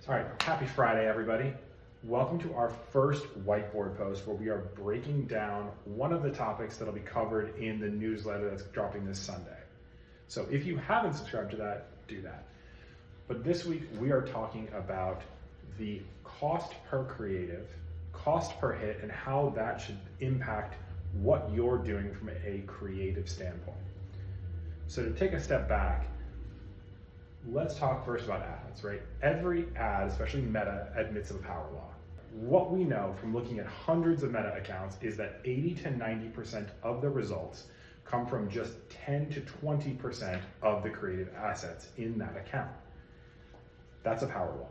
All right, happy Friday, everybody. Welcome to our first whiteboard post where we are breaking down one of the topics that'll be covered in the newsletter that's dropping this Sunday. So if you haven't subscribed to that, do that. But this week we are talking about the cost per creative, cost per hit, and how that should impact what you're doing from a creative standpoint. So to take a step back, let's talk first about ads, right? Every ad, especially Meta, admits of a power law. What we know from looking at hundreds of Meta accounts is that 80 to 90% of the results come from just 10 to 20% of the creative assets in that account. That's a power law.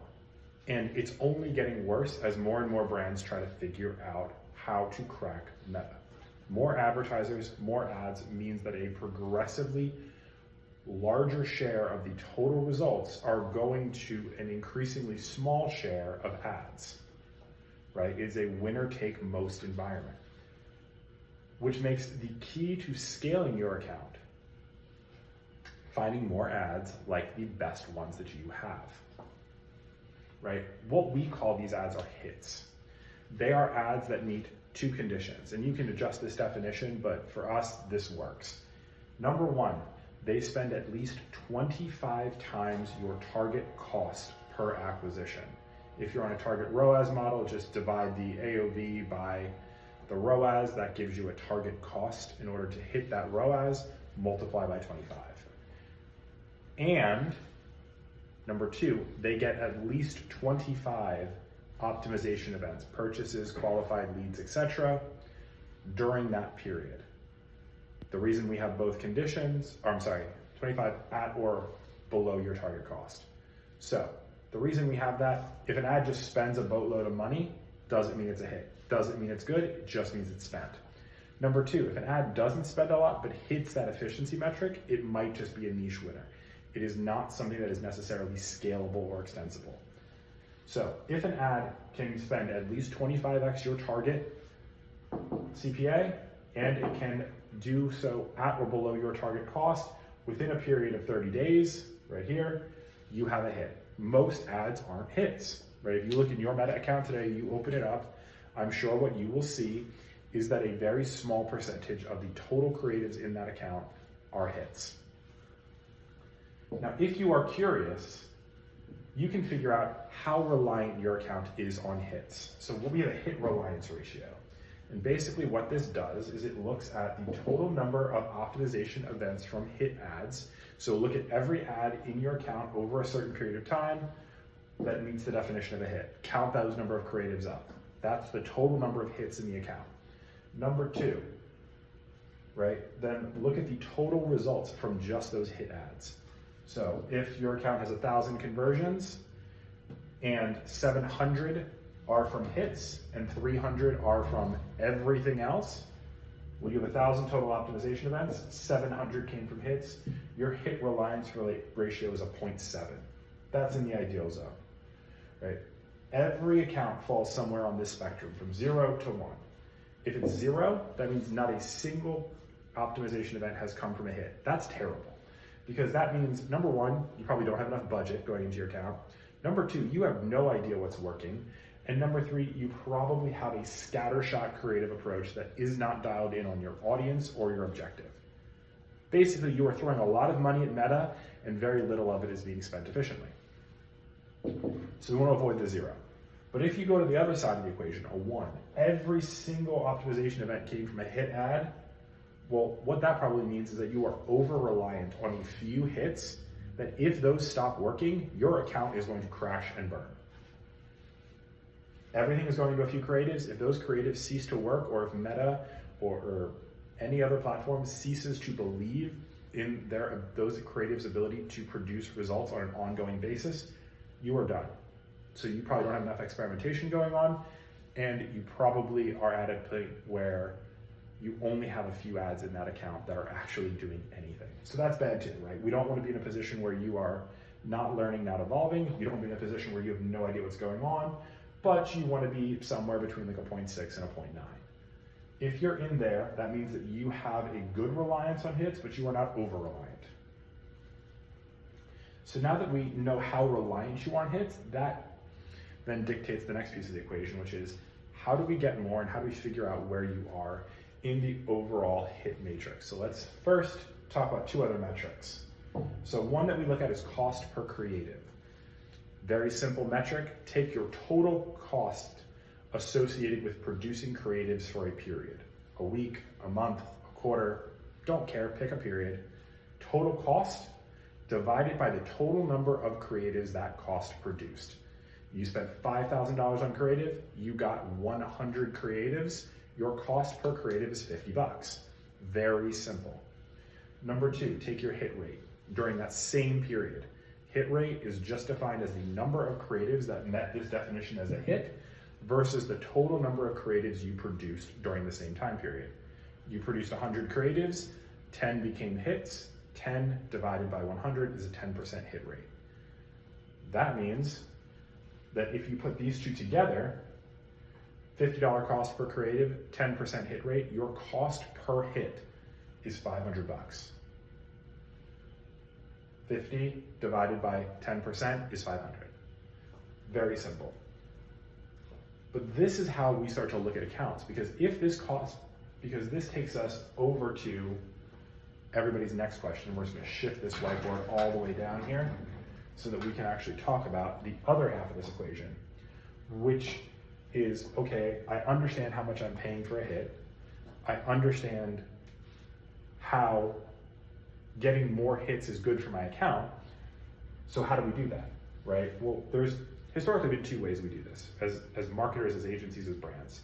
And it's only getting worse as more and more brands try to figure out how to crack Meta. More advertisers, more ads means that a progressively larger share of the total results are going to an increasingly small share of ads, right? It's a winner take most environment, which makes the key to scaling your account finding more ads like the best ones that you have, right? What we call these ads are hits. They are ads that meet two conditions, and you can adjust this definition, but for us, this works. Number one, they spend at least 25 times your target cost per acquisition. If you're on a target ROAS model, just divide the AOV by the ROAS. That gives you a target cost. In order to hit that ROAS, multiply by 25. And number two, they get at least 25 optimization events, purchases, qualified leads, etc., during that period. The reason we have both conditions, 25 at or below your target cost. So the reason we have that, if an ad just spends a boatload of money, doesn't mean it's a hit. Doesn't mean it's good, it just means it's spent. Number two, if an ad doesn't spend a lot but hits that efficiency metric, it might just be a niche winner. It is not something that is necessarily scalable or extensible. So if an ad can spend at least 25x your target CPA, and it can do so at or below your target cost within a period of 30 days, right here, you have a hit. Most ads aren't hits, right? If you look in your Meta account today, you open it up, I'm sure what you will see is that a very small percentage of the total creatives in that account are hits. Now, if you are curious, you can figure out how reliant your account is on hits. So we have a hit reliance ratio. And basically what this does is it looks at the total number of optimization events from hit ads. So look at every ad in your account over a certain period of time that meets the definition of a hit. Count those number of creatives up. That's the total number of hits in the account. Number two, right? Then look at the total results from just those hit ads. So if your account has 1,000 conversions and 700 are from hits and 300 are from everything else, when you have 1,000 total optimization events, 700 came from hits, your hit reliance ratio is a 0.7. That's in the ideal zone, right? Every account falls somewhere on this spectrum from 0 to 1. If it's 0, that means not a single optimization event has come from a hit. That's terrible, because that means, number one, you probably don't have enough budget going into your account. Number two, you have no idea what's working. And number three, you probably have a scattershot creative approach that is not dialed in on your audience or your objective. Basically, you are throwing a lot of money at Meta and very little of it is being spent efficiently. So we want to avoid the 0. But if you go to the other side of the equation, a 1, every single optimization event came from a hit ad, well, what that probably means is that you are over-reliant on a few hits that if those stop working, your account is going to crash and burn. Everything is going to a few creatives. If those creatives cease to work, or if Meta or any other platform ceases to believe in those creatives' ability to produce results on an ongoing basis, you are done. So you probably don't have enough experimentation going on, and you probably are at a point where you only have a few ads in that account that are actually doing anything. So that's bad too, right? We don't want to be in a position where you are not learning, not evolving. You don't want to be in a position where you have no idea what's going on, but you want to be somewhere between like a 0.6 and a 0.9. If you're in there, that means that you have a good reliance on hits, but you are not over-reliant. So now that we know how reliant you are on hits, that then dictates the next piece of the equation, which is how do we get more and how do we figure out where you are in the overall hit matrix. So let's first talk about two other metrics. So one that we look at is cost per creative. Very simple metric. Take your total cost associated with producing creatives for a period. A week, a month, a quarter, don't care, pick a period. Total cost divided by the total number of creatives that cost produced. You spent $5,000 on creative, you got 100 creatives, your cost per creative is $50. Very simple. Number two, take your hit rate during that same period. Hit rate is just defined as the number of creatives that met this definition as a hit versus the total number of creatives you produced during the same time period. You produced 100 creatives, 10 became hits, 10 divided by 100 is a 10% hit rate. That means that if you put these two together, $50 cost per creative, 10% hit rate, your cost per hit is $500. 50 divided by 10% is 500. Very simple. But this is how we start to look at accounts, because this takes us over to everybody's next question. We're just gonna shift this whiteboard all the way down here so that we can actually talk about the other half of this equation, which is, okay, I understand how much I'm paying for a hit. I understand how getting more hits is good for my account. So how do we do that, right? Well, there's historically been two ways we do this as marketers, as agencies, as brands.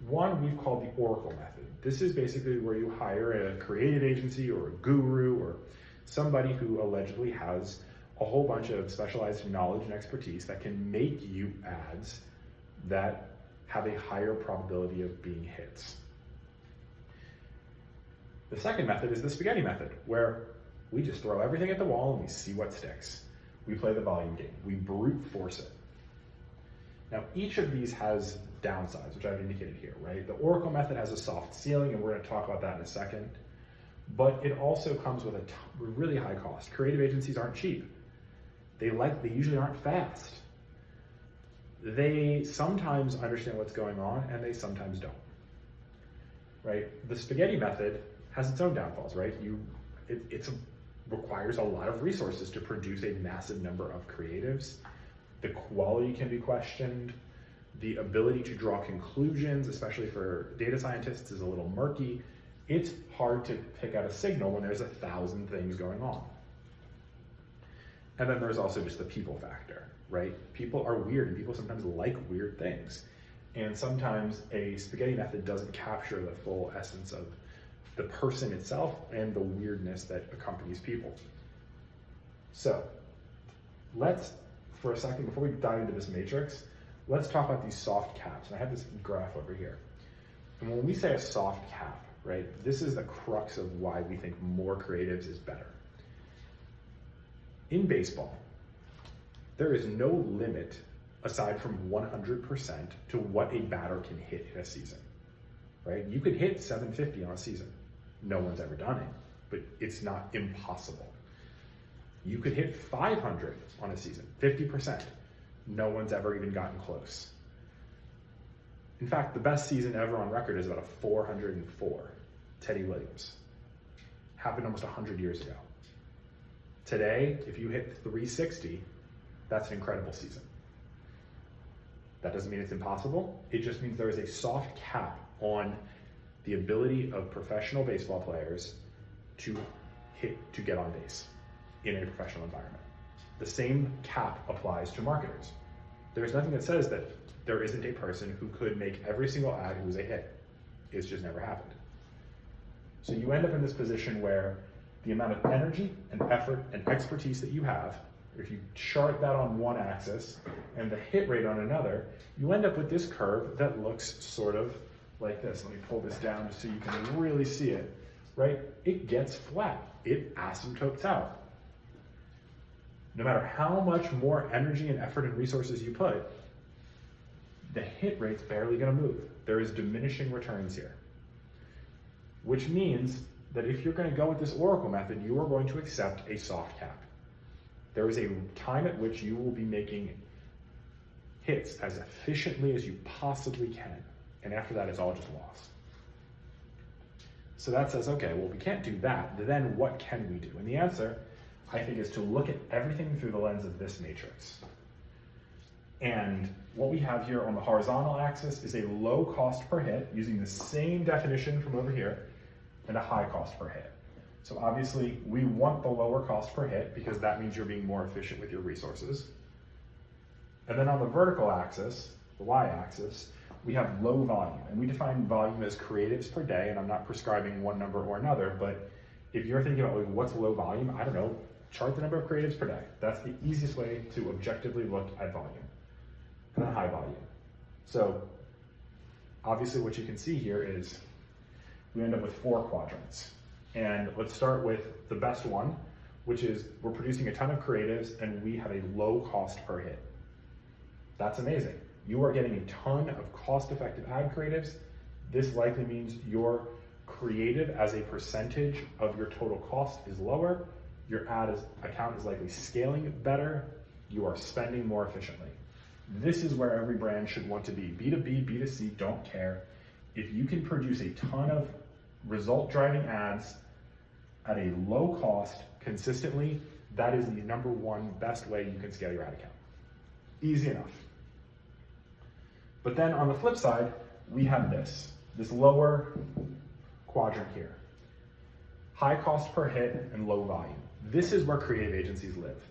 One we've called the Oracle method. This is basically where you hire a creative agency or a guru or somebody who allegedly has a whole bunch of specialized knowledge and expertise that can make you ads that have a higher probability of being hits. The second method is the spaghetti method, where we just throw everything at the wall and we see what sticks. We play the volume game. We brute force it. Now, each of these has downsides, which I've indicated here, right? The Oracle method has a soft ceiling, and we're going to talk about that in a second. But it also comes with a really high cost. Creative agencies aren't cheap. They usually aren't fast. They sometimes understand what's going on, and they sometimes don't, right? The spaghetti method has its own downfalls, right? It requires a lot of resources to produce a massive number of creatives. The quality can be questioned. The ability to draw conclusions, especially for data scientists, is a little murky. It's hard to pick out a signal when there's 1,000 things going on. And then there's also just the people factor, right? People are weird and people sometimes like weird things. And sometimes a spaghetti method doesn't capture the full essence of the person itself and the weirdness that accompanies people. So let's, for a second, before we dive into this matrix, let's talk about these soft caps. And I have this graph over here. And when we say a soft cap, right, this is the crux of why we think more creatives is better. In baseball, there is no limit aside from 100% to what a batter can hit in a season, right? You could hit 750 on a season. No one's ever done it, but it's not impossible. You could hit 500 on a season, 50%. No one's ever even gotten close. In fact, the best season ever on record is about a 404, Teddy Williams. Happened almost 100 years ago. Today, if you hit 360, that's an incredible season. That doesn't mean it's impossible. It just means there is a soft cap on the ability of professional baseball players to get on base in a professional environment. The same cap applies to marketers. There's nothing that says that there isn't a person who could make every single ad who's a hit. It's just never happened. So you end up in this position where the amount of energy and effort and expertise that you have, if you chart that on one axis and the hit rate on another, you end up with this curve that looks sort of like this. Let me pull this down so you can really see it, right? It gets flat. It asymptotes out. No matter how much more energy and effort and resources you put, the hit rate's barely going to move. There is diminishing returns here, which means that if you're going to go with this Oracle method, you are going to accept a soft cap. There is a time at which you will be making hits as efficiently as you possibly can. And after that, it's all just lost. So that says, okay, well, we can't do that. Then what can we do? And the answer, I think, is to look at everything through the lens of this matrix. And what we have here on the horizontal axis is a low cost per hit using the same definition from over here and a high cost per hit. So obviously we want the lower cost per hit because that means you're being more efficient with your resources. And then on the vertical axis, the y-axis, we have low volume, and we define volume as creatives per day, and I'm not prescribing one number or another, but if you're thinking about like, what's low volume, I don't know, chart the number of creatives per day. That's the easiest way to objectively look at volume. And then high volume. So obviously what you can see here is we end up with 4 quadrants. And let's start with the best one, which is we're producing a ton of creatives and we have a low cost per hit. That's amazing. You are getting a ton of cost-effective ad creatives. This likely means your creative as a percentage of your total cost is lower. Your account is likely scaling better. You are spending more efficiently. This is where every brand should want to be. B2B, B2C, don't care. If you can produce a ton of result-driving ads at a low cost consistently, that is the #1 best way you can scale your ad account. Easy enough. But then on the flip side, we have this lower quadrant here. High cost per hit and low volume. This is where creative agencies live.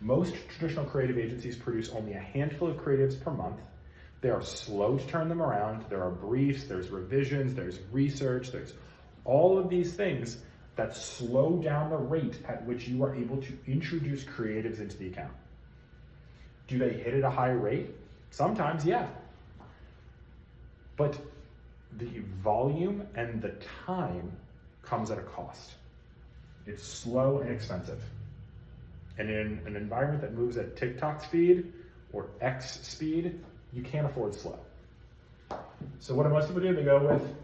Most traditional creative agencies produce only a handful of creatives per month. They are slow to turn them around. There are briefs, there's revisions, there's research, there's all of these things that slow down the rate at which you are able to introduce creatives into the account. Do they hit at a high rate? Sometimes, yeah. But the volume and the time comes at a cost. It's slow and expensive. And in an environment that moves at TikTok speed or X speed, you can't afford slow. So what do most people do? They go with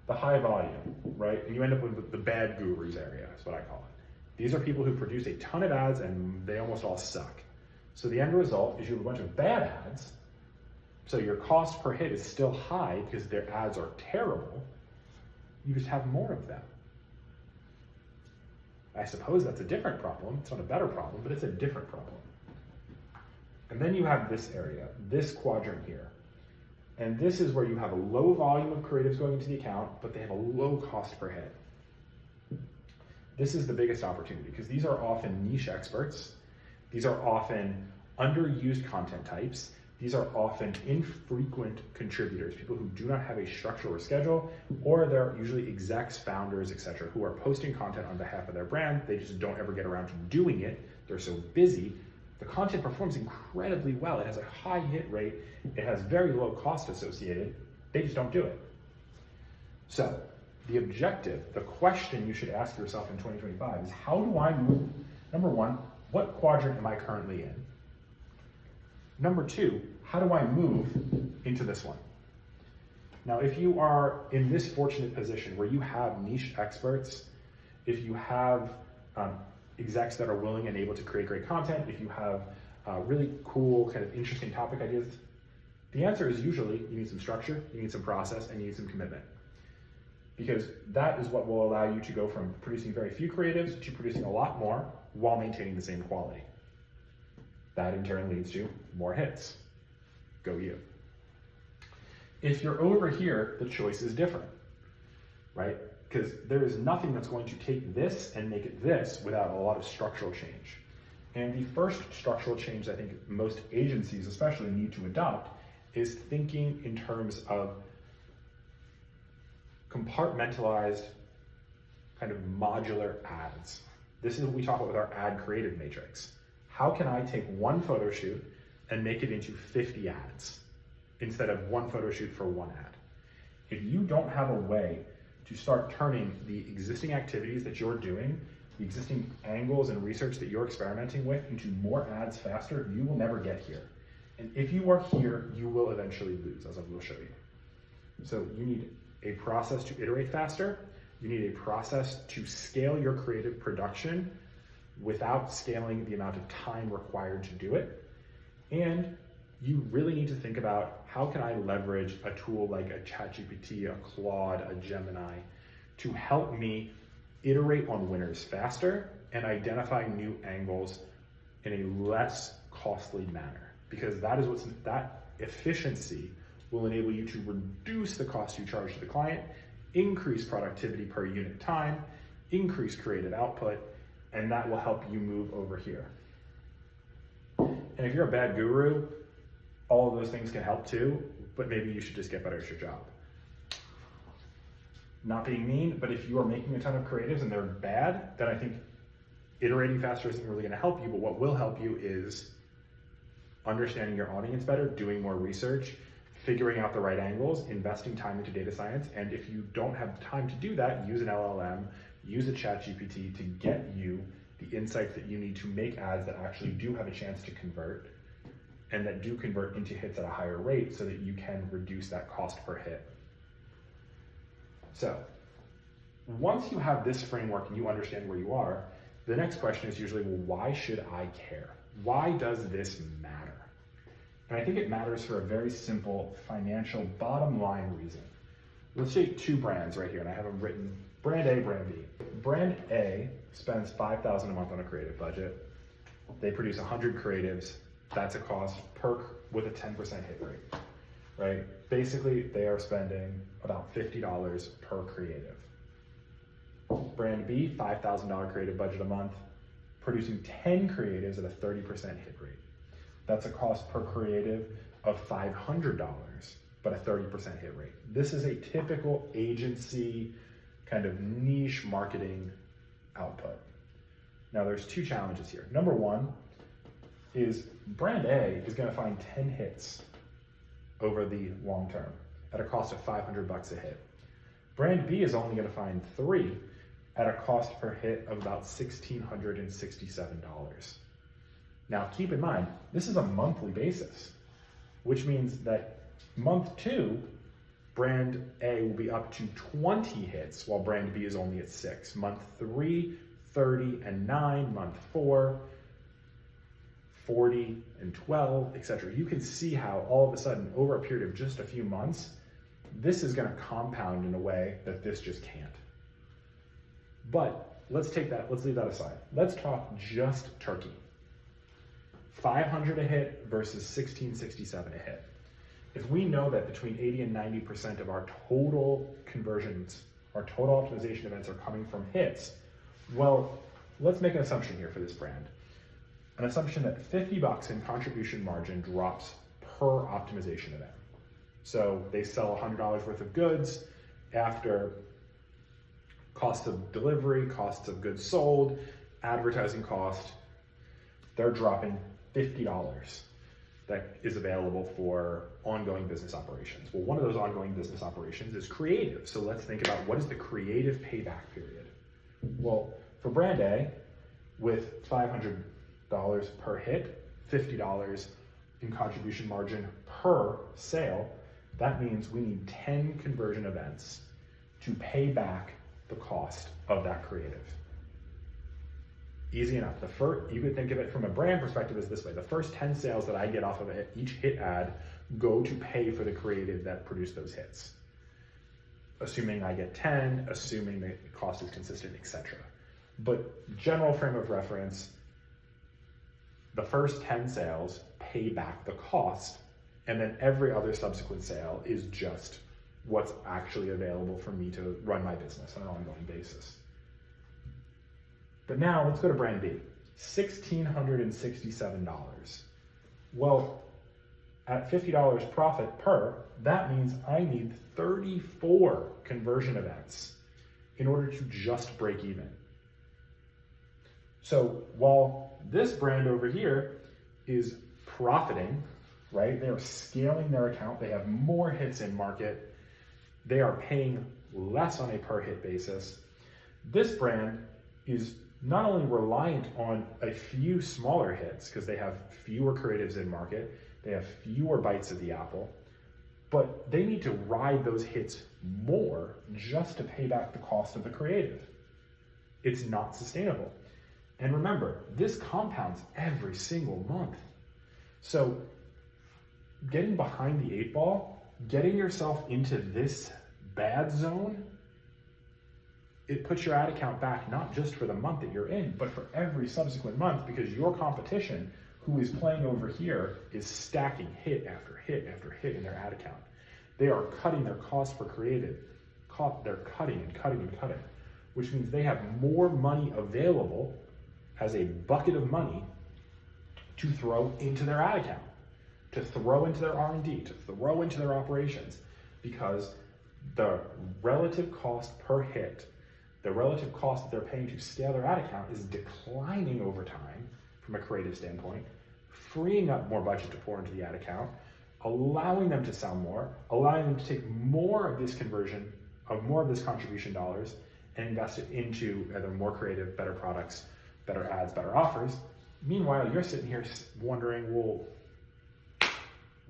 the high volume, right? And you end up with the bad gurus area, is what I call it. These are people who produce a ton of ads and they almost all suck. So the end result is you have a bunch of bad ads. So your cost per hit is still high because their ads are terrible. You just have more of them. I suppose that's a different problem. It's not a better problem, but it's a different problem. And then you have this area, this quadrant here. And this is where you have a low volume of creatives going into the account, but they have a low cost per hit. This is the biggest opportunity because these are often niche experts. These are often underused content types. These are often infrequent contributors, people who do not have a structure or schedule, or they're usually execs, founders, etc., who are posting content on behalf of their brand. They just don't ever get around to doing it. They're so busy. The content performs incredibly well. It has a high hit rate. It has very low cost associated. They just don't do it. So the objective, the question you should ask yourself in 2025 is, how do I move? #1, what quadrant am I currently in? #2, how do I move into this one? Now, if you are in this fortunate position where you have niche experts, if you have execs that are willing and able to create great content, if you have really cool, kind of interesting topic ideas, the answer is usually you need some structure, you need some process, and you need some commitment. Because that is what will allow you to go from producing very few creatives to producing a lot more while maintaining the same quality. That in turn leads to more hits. Go you. If you're over here, the choice is different, right? Because there is nothing that's going to take this and make it this without a lot of structural change. And the first structural change I think most agencies especially need to adopt is thinking in terms of compartmentalized kind of modular ads. This is what we talk about with our ad creative matrix. How can I take one photo shoot and make it into 50 ads instead of one photo shoot for one ad? If you don't have a way to start turning the existing activities that you're doing, the existing angles and research that you're experimenting with into more ads faster, you will never get here. And if you are here, you will eventually lose, as I will show you. So you need a process to iterate faster. You need a process to scale your creative production without scaling the amount of time required to do it. And you really need to think about how can I leverage a tool like a ChatGPT, a Claude, a Gemini to help me iterate on winners faster and identify new angles in a less costly manner, because that efficiency will enable you to reduce the cost you charge to the client, increase productivity per unit time, increase creative output, and that will help you move over here. And if you're a bad guru, all of those things can help too, but maybe you should just get better at your job. Not being mean, but if you are making a ton of creatives and they're bad, then I think iterating faster isn't really gonna help you, but what will help you is understanding your audience better, doing more research, figuring out the right angles, investing time into data science, and if you don't have time to do that, use an LLM, use a ChatGPT to get you the insights that you need to make ads that actually do have a chance to convert and that do convert into hits at a higher rate so that you can reduce that cost per hit. So once you have this framework and you understand where you are, the next question is usually, well, why should I care? Why does this matter? And I think it matters for a very simple financial bottom line reason. Let's take two brands right here, and I have them written, brand A, brand B. Brand A spends $5,000 a month on a creative budget. They produce 100 creatives. That's a cost with a 10% hit rate, right? Basically, they are spending about $50 per creative. Brand B, $5,000 creative budget a month, producing 10 creatives at a 30% hit rate. That's a cost per creative of $500, but a 30% hit rate. This is a typical agency kind of niche marketing output. Now there's two challenges here. Number one is brand A is gonna find 10 hits over the long term at a cost of $500 a hit. Brand B is only gonna find 3 at a cost per hit of about $1,667. Now keep in mind, this is a monthly basis, which means that month 2, brand A will be up to 20 hits while brand B is only at 6. Month 3, 30 and 9, month 4, 40 and 12, etc. You can see how all of a sudden over a period of just a few months, this is gonna compound in a way that this just can't. But let's leave that aside. Let's talk just turkey. 500 a hit versus 1667 a hit. If we know that between 80 and 90% of our total conversions, our total optimization events are coming from hits, well, let's make an assumption here for this brand. An assumption that $50 in contribution margin drops per optimization event. So they sell $100 worth of goods after cost of delivery, costs of goods sold, advertising cost, they're dropping $50 that is available for ongoing business operations. Well, one of those ongoing business operations is creative. So let's think about what is the creative payback period? Well, for brand A, with $500 per hit, $50 in contribution margin per sale, that means we need 10 conversion events to pay back the cost of that creative. Easy enough. You could think of it from a brand perspective as this way. The first 10 sales that I get off of each hit ad go to pay for the creative that produced those hits. Assuming I get 10, assuming the cost is consistent, etc. But general frame of reference, the first 10 sales pay back the cost, and then every other subsequent sale is just what's actually available for me to run my business on an ongoing basis. But now let's go to brand B, $1,667. Well, at $50 profit per, that means I need 34 conversion events in order to just break even. So while this brand over here is profiting, right? They are scaling their account, they have more hits in market, they are paying less on a per hit basis. This brand is not only reliant on a few smaller hits because they have fewer creatives in market, they have fewer bites of the apple, but they need to ride those hits more just to pay back the cost of the creative. It's not sustainable. And remember, this compounds every single month. So getting behind the 8 ball, getting yourself into this bad zone, it puts your ad account back not just for the month that you're in, but for every subsequent month, because your competition, who is playing over here, is stacking hit after hit after hit in their ad account. They are cutting their cost per creative. They're cutting and cutting and cutting, which means they have more money available as a bucket of money to throw into their ad account, to throw into their R&D, to throw into their operations, because the relative cost per hit, the relative cost that they're paying to scale their ad account is declining over time from a creative standpoint, freeing up more budget to pour into the ad account, allowing them to sell more, allowing them to take more of this conversion, of more of this contribution dollars, and invest it into either more creative, better products, better ads, better offers. Meanwhile, you're sitting here wondering, well,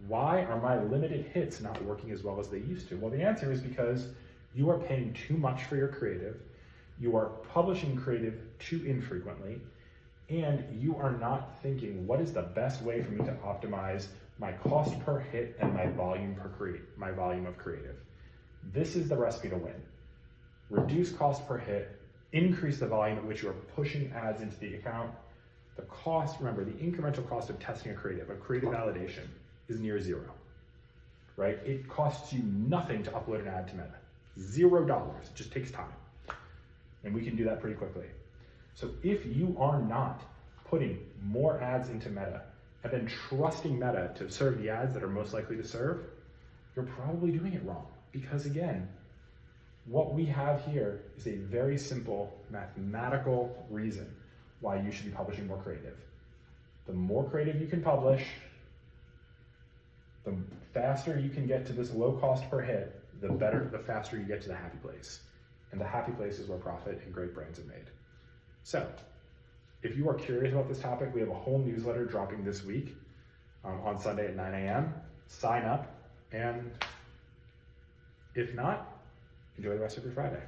why are my limited hits not working as well as they used to? Well, the answer is because you are paying too much for your creative, you are publishing creative too infrequently, and you are not thinking, what is the best way for me to optimize my cost per hit and my volume of creative? This is the recipe to win. Reduce cost per hit, increase the volume at which you are pushing ads into the account. The cost, remember, the incremental cost of testing a creative validation is near zero, right? It costs you nothing to upload an ad to Meta. $0, it just takes time. And we can do that pretty quickly. So if you are not putting more ads into Meta and then trusting Meta to serve the ads that are most likely to serve, you're probably doing it wrong. Because again, what we have here is a very simple mathematical reason why you should be publishing more creative. The more creative you can publish, the faster you can get to this low cost per hit, the faster you get to the happy place. And the happy place is where profit and great brands are made. So, if you are curious about this topic, we have a whole newsletter dropping this week on Sunday at 9 a.m. Sign up, and if not, enjoy the rest of your Friday.